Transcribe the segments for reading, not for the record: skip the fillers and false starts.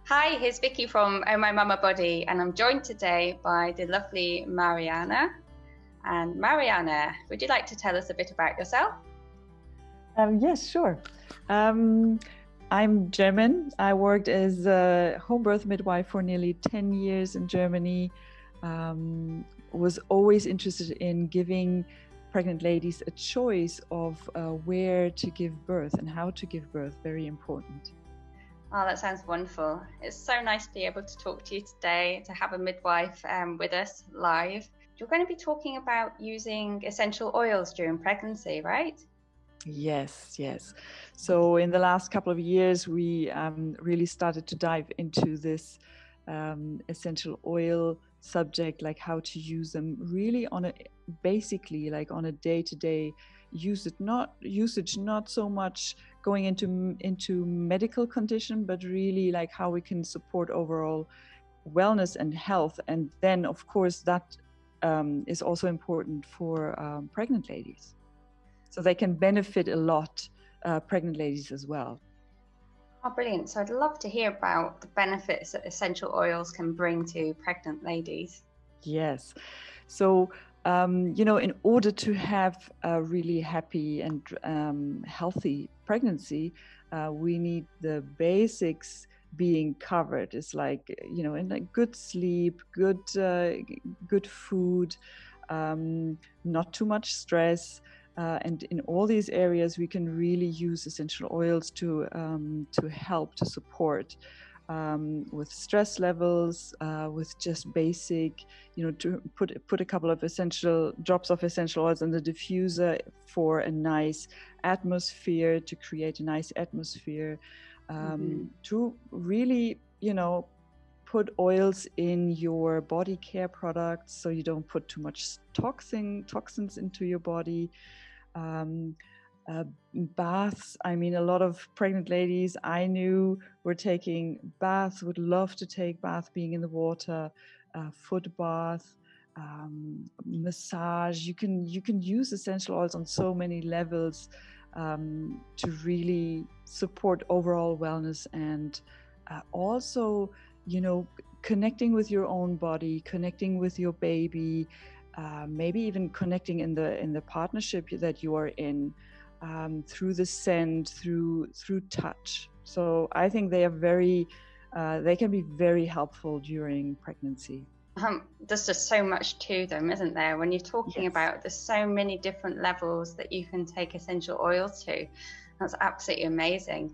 Hi, here's Vicky from Oh My Mama Body, and I'm joined today by the lovely Marianne. And Marianne, would you like to tell us a bit about yourself? Yes, sure. I'm German. I worked as a home birth midwife for nearly 10 years in Germany. Was always interested in giving pregnant ladies a choice of where to give birth and how to give birth. Very important. Oh, that sounds wonderful. It's so nice to be able to talk to you today, to have a midwife with us live. You're going to be talking about using essential oils during pregnancy, right? Yes. So in the last couple of years, we really started to dive into this essential oil subject, like how to use them really basically like on a day-to-day usage, not so much going into medical condition, but really like how we can support overall wellness and health. And then of course that is also important for pregnant ladies. So they can benefit a lot, pregnant ladies as well. Oh, brilliant. So I'd love to hear about the benefits that essential oils can bring to pregnant ladies. Yes. So, in order to have a really happy and healthy pregnancy, we need the basics being covered. It's like, in like good sleep, good food, not too much stress. And in all these areas, we can really use essential oils to help to support with stress levels, with just basic, to put a couple of drops of essential oils in the diffuser for a nice atmosphere, to create a nice atmosphere, to really, put oils in your body care products so you don't put too much toxins into your body. Baths. I mean, a lot of pregnant ladies I knew were taking baths, would love to take bath, being in the water, foot bath, massage. You can use essential oils on so many levels to really support overall wellness, and also, connecting with your own body, connecting with your baby, maybe even connecting in the partnership that you are in, through the scent, through touch. So I think they can be very helpful during pregnancy. There's just so much to them, isn't there? When you're talking Yes. about, there's so many different levels that you can take essential oils to. That's absolutely amazing.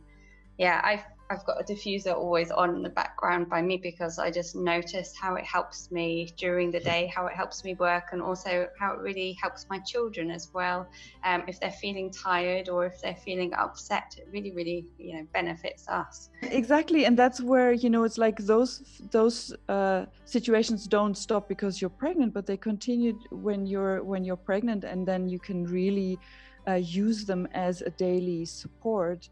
Yeah, I've got a diffuser always on in the background by me because I just notice how it helps me during the day, how it helps me work, and also how it really helps my children as well. If they're feeling tired or if they're feeling upset, it really, really, benefits us. Exactly, and that's where it's like those situations don't stop because you're pregnant, but they continue when you're pregnant, and then you can really use them as a daily support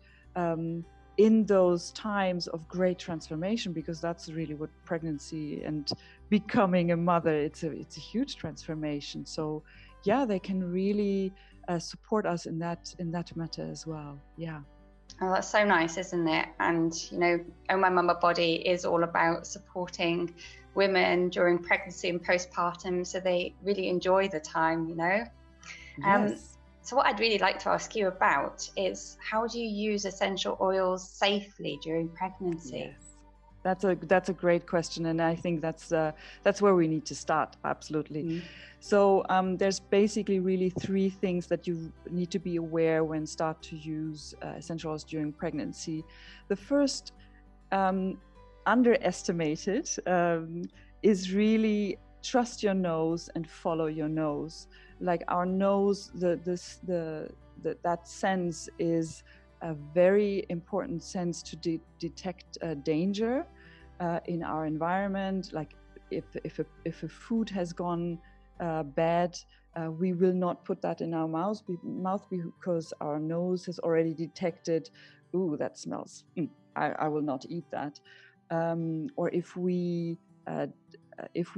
in those times of great transformation, because that's really what pregnancy and becoming a mother, it's a huge transformation. So yeah, they can really support us in that matter as well. Yeah. Oh, that's so nice, isn't it? And Oh My Mama Body is all about supporting women during pregnancy and postpartum, so they really enjoy the time. Yes. So what I'd really like to ask you about is, how do you use essential oils safely during pregnancy? Yes. That's a great question, and I think that's where we need to start. Absolutely. So there's basically really three things that you need to be aware when start to use essential oils during pregnancy. The first, underestimated, is really trust your nose and follow your nose. Like our nose, that sense is a very important sense to detect danger in our environment. Like if a food has gone bad, we will not put that in our mouth because our nose has already detected, ooh, that smells. I will not eat that. Or if we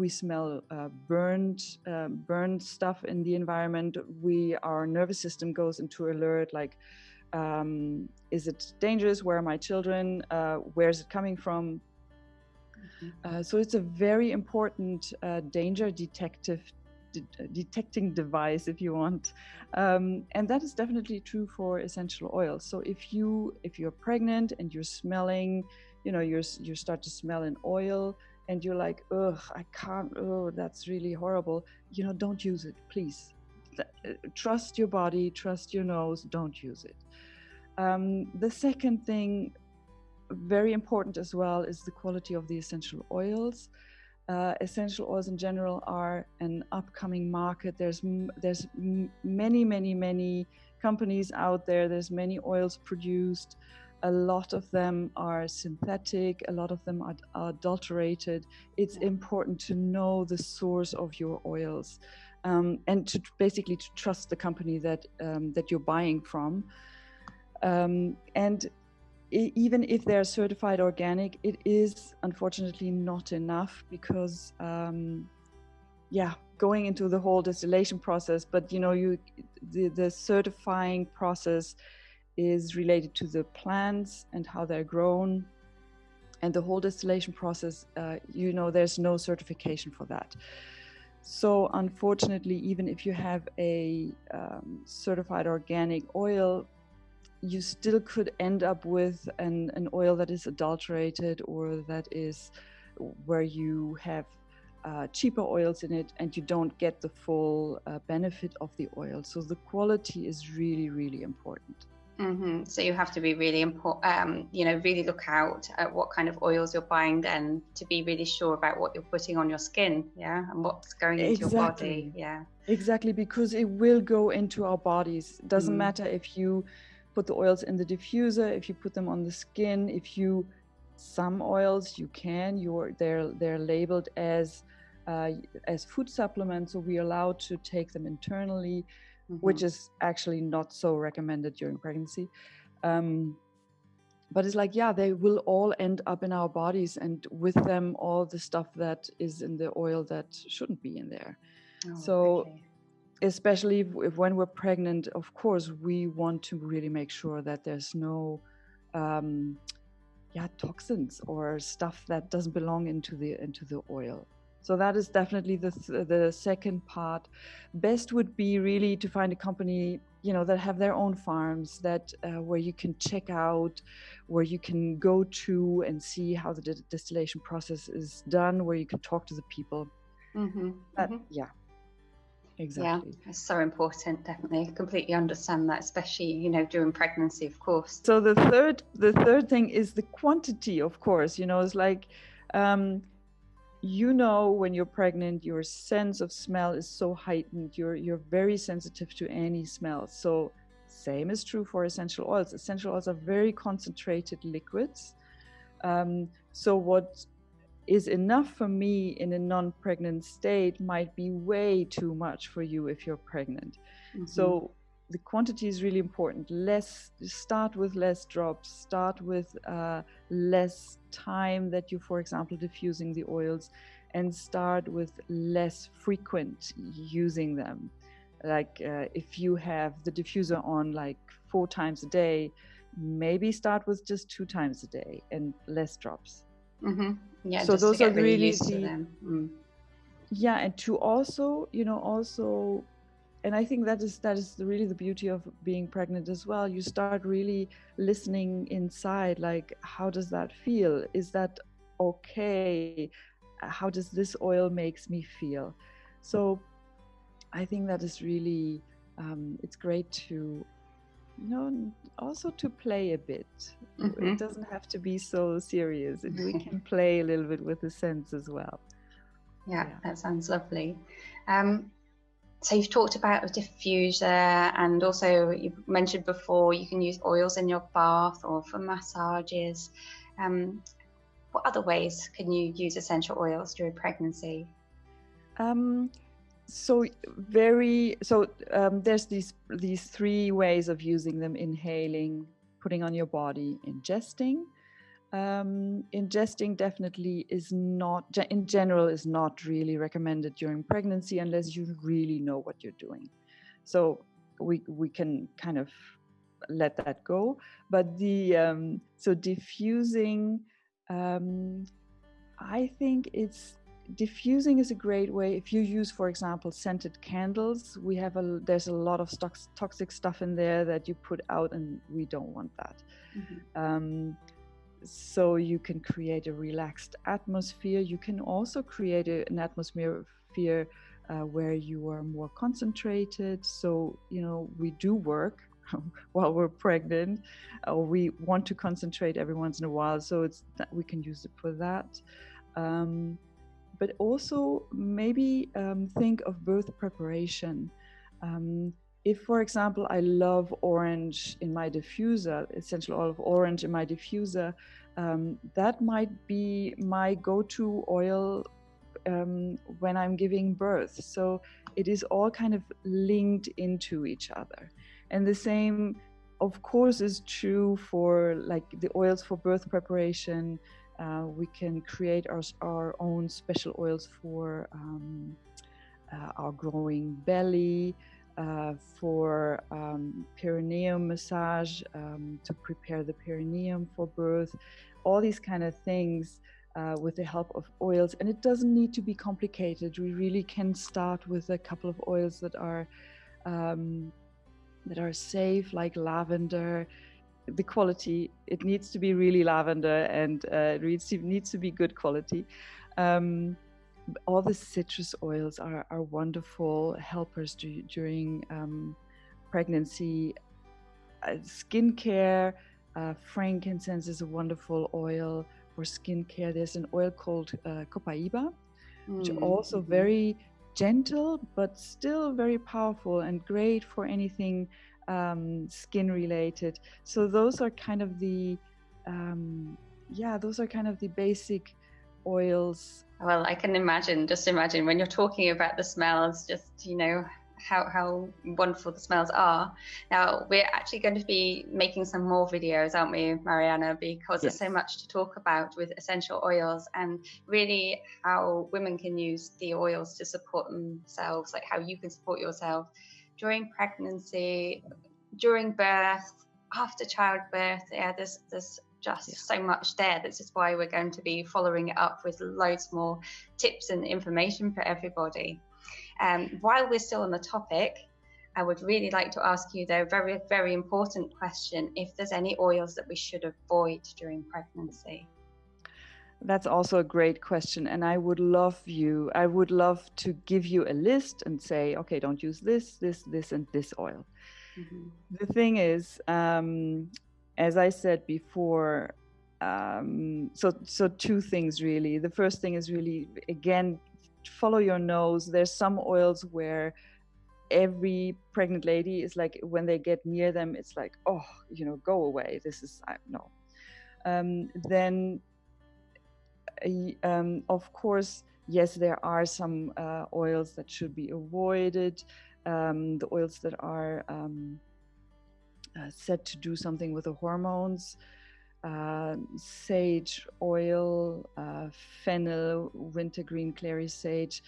smell burned stuff in the environment, our nervous system goes into alert, like, is it dangerous? Where are my children? Where is it coming from? So it's a very important danger detecting device, if you want, and that is definitely true for essential oils. So if you're pregnant and you're smelling, you start to smell an oil and you're like, ugh, I can't, oh, that's really horrible, don't use it, please. Trust your body, trust your nose, don't use it. The second thing, very important as well, is the quality of the essential oils. Essential oils in general are an upcoming market. There's many companies out there. There's many oils produced. A lot of them are synthetic. A lot of them are adulterated. It's important to know the source of your oils, and to basically to trust the company that you're buying from. And even if they're certified organic, it is unfortunately not enough, because going into the whole distillation process, but the certifying process is related to the plants and how they're grown, and the whole distillation process, there's no certification for that. So unfortunately, even if you have a certified organic oil, you still could end up with an oil that is adulterated, or that is where you have cheaper oils in it, and you don't get the full benefit of the oil. So the quality is really, really important. Mm-hmm. So you have to be really really look out at what kind of oils you're buying then, to be really sure about what you're putting on your skin, and what's going into your body. Exactly, because it will go into our bodies. It doesn't matter if you put the oils in the diffuser, if you put them on the skin, some oils they're labeled as food supplements, so we're allowed to take them internally, which is actually not so recommended during pregnancy. But it's like, they will all end up in our bodies, and with them all the stuff that is in the oil that shouldn't be in there. Especially if when we're pregnant, of course, we want to really make sure that there's no toxins or stuff that doesn't belong into the oil. So that is definitely the second part. Best would be really to find a company, that have their own farms, that where you can check out, where you can go to and see how the distillation process is done, where you can talk to the people. Exactly. Yeah, it's so important. Definitely, completely understand that, especially during pregnancy, of course. So the third thing is the quantity. Of course, it's like, when you're pregnant, your sense of smell is so heightened. You're very sensitive to any smell. So same is true for essential oils. Essential oils are very concentrated liquids. So what is enough for me in a non-pregnant state might be way too much for you if you're pregnant. So the quantity is really important. Start with less drops, start with less time that you, for example, diffusing the oils, and start with less frequent using them. Like if you have the diffuser on like 4 times a day, maybe start with just 2 times a day and less drops. Yeah, so just those to get are really really used to them. Yeah, and to also, and I think that is really the beauty of being pregnant as well. You start really listening inside, like, how does that feel? Is that okay? How does this oil makes me feel? So I think that is really, it's great to, also to play a bit. It doesn't have to be so serious. We can play a little bit with the scents as well. Yeah, that sounds lovely. So you've talked about a diffuser, and also you mentioned before you can use oils in your bath or for massages. What other ways can you use essential oils during pregnancy? There's these 3 ways of using them: inhaling, putting on your body, ingesting. Ingesting definitely in general is not really recommended during pregnancy unless you really know what you're doing. So we can kind of let that go. But diffusing, I think diffusing is a great way. If you use, for example, scented candles, there's a lot of toxic stuff in there that you put out, and we don't want that. So you can create a relaxed atmosphere. You can also create an atmosphere where you are more concentrated. So, we do work while we're pregnant, or we want to concentrate every once in a while. So we can use it for that. But also maybe think of birth preparation. If, for example, I love orange in my diffuser, essential oil of orange in my diffuser, that might be my go-to oil when I'm giving birth. So it is all kind of linked into each other. And the same, of course, is true for like the oils for birth preparation. We can create our own special oils for our growing belly, for perineum massage, to prepare the perineum for birth, all these kind of things with the help of oils. And it doesn't need to be complicated. We really can start with a couple of oils that are safe, like lavender. The quality, it needs to be really lavender, and it needs to be good quality. All the citrus oils are wonderful helpers during pregnancy. Skincare, frankincense is a wonderful oil for skincare. There's an oil called copaiba, which are also very gentle, but still very powerful and great for anything skin related. So those are kind of the basic oils. Well, I can just imagine when you're talking about the smells, just how wonderful the smells are. Now, we're actually going to be making some more videos, aren't we, Marianne? Because there's so much to talk about with essential oils, and really how women can use the oils to support themselves, like how you can support yourself during pregnancy, during birth, after childbirth. There's just so much there. This is why we're going to be following it up with loads more tips and information for everybody. While we're still on the topic, I would really like to ask you, though, a very, very important question: if there's any oils that we should avoid during pregnancy. That's also a great question, and I would love to give you a list and say, okay, don't use this, and this oil. The thing is, as I said before, so two things really. The first thing is really, again, follow your nose. There's some oils where every pregnant lady is like, when they get near them, it's like, oh, go away. This is no. Then, of course, yes, there are some oils that should be avoided. The oils that are said to do something with the hormones, sage oil, fennel, wintergreen, clary sage.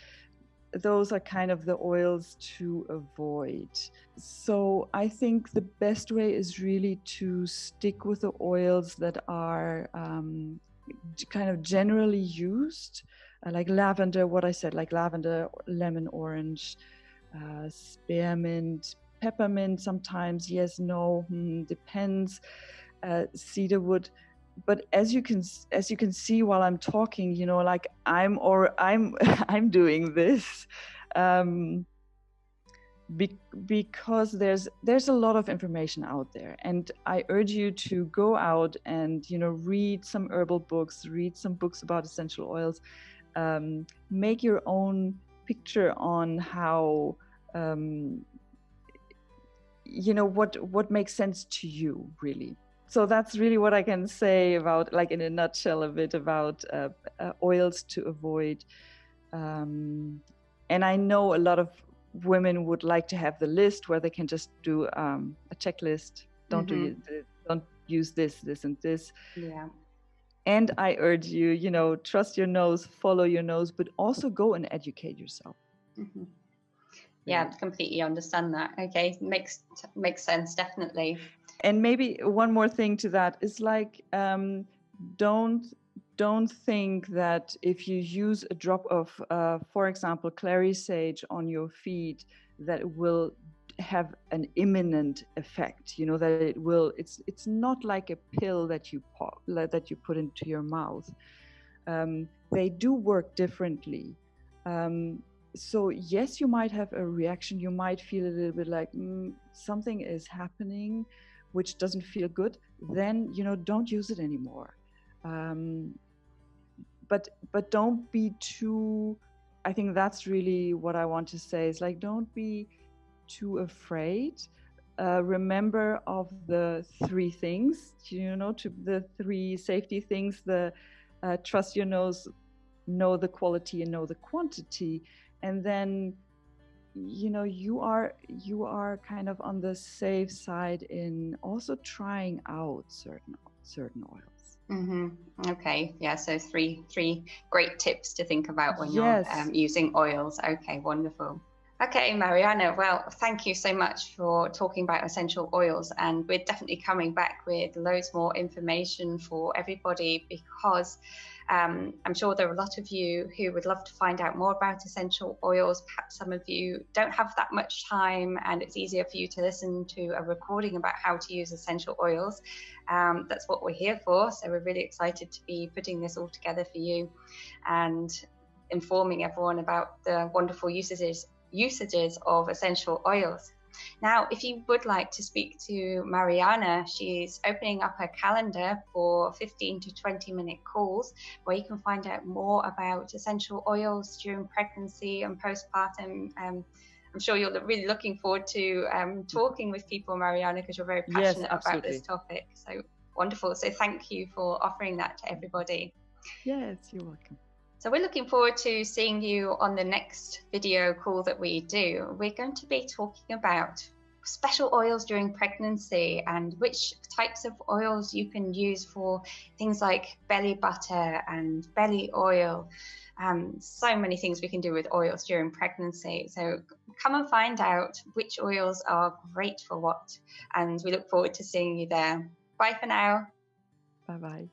Those are kind of the oils to avoid. So I think the best way is really to stick with the oils that are kind of generally used, like lavender, what I said, like lavender, lemon, orange, spearmint, peppermint sometimes, yes, no, depends, cedarwood. But as you can see while I'm talking, like I'm doing this because there's a lot of information out there, and I urge you to go out and read some herbal books, read some books about essential oils, make your own picture on how what makes sense to you, really. So that's really what I can say about, like, in a nutshell, a bit about oils to avoid. And I know a lot of women would like to have the list where they can just do a checklist. Don't use this, and this. Yeah. And I urge you, trust your nose, follow your nose, but also go and educate yourself. Yeah, completely understand that. Okay, makes sense, definitely. And maybe one more thing to that is, like, don't don't think that if you use a drop of, for example, clary sage on your feet, that it will have an imminent effect. You know, that it will. It's not like a pill that you pop, that you put into your mouth. They do work differently. So yes, you might have a reaction. You might feel a little bit like something is happening, which doesn't feel good. Then, you know, don't use it anymore. But don't be too. I think that's really what I want to say. Is like, don't be too afraid. Remember of the three things. You know, to the three safety things. The trust your nose, know the quality and know the quantity, and then, you know, you are kind of on the safe side in also trying out certain oils. Mm-hmm. Okay, yeah, so three great tips to think about when Yes. you're using oils. Okay, wonderful. Okay, Marianne, well, thank you so much for talking about essential oils, and we're definitely coming back with loads more information for everybody, because I'm sure there are a lot of you who would love to find out more about essential oils. Perhaps some of you don't have that much time and it's easier for you to listen to a recording about how to use essential oils. That's what we're here for, so we're really excited to be putting this all together for you and informing everyone about the wonderful usages of essential oils. Now, if you would like to speak to Marianne, she's opening up her calendar for 15 to 20-minute calls where you can find out more about essential oils during pregnancy and postpartum. I'm sure you're really looking forward to talking with people, Marianne, because you're very passionate about this topic. So wonderful. So thank you for offering that to everybody. Yes, you're welcome. So we're looking forward to seeing you on the next video call that we do. We're going to be talking about special oils during pregnancy and which types of oils you can use for things like belly butter and belly oil. So many things we can do with oils during pregnancy. So come and find out which oils are great for what. And we look forward to seeing you there. Bye for now. Bye-bye.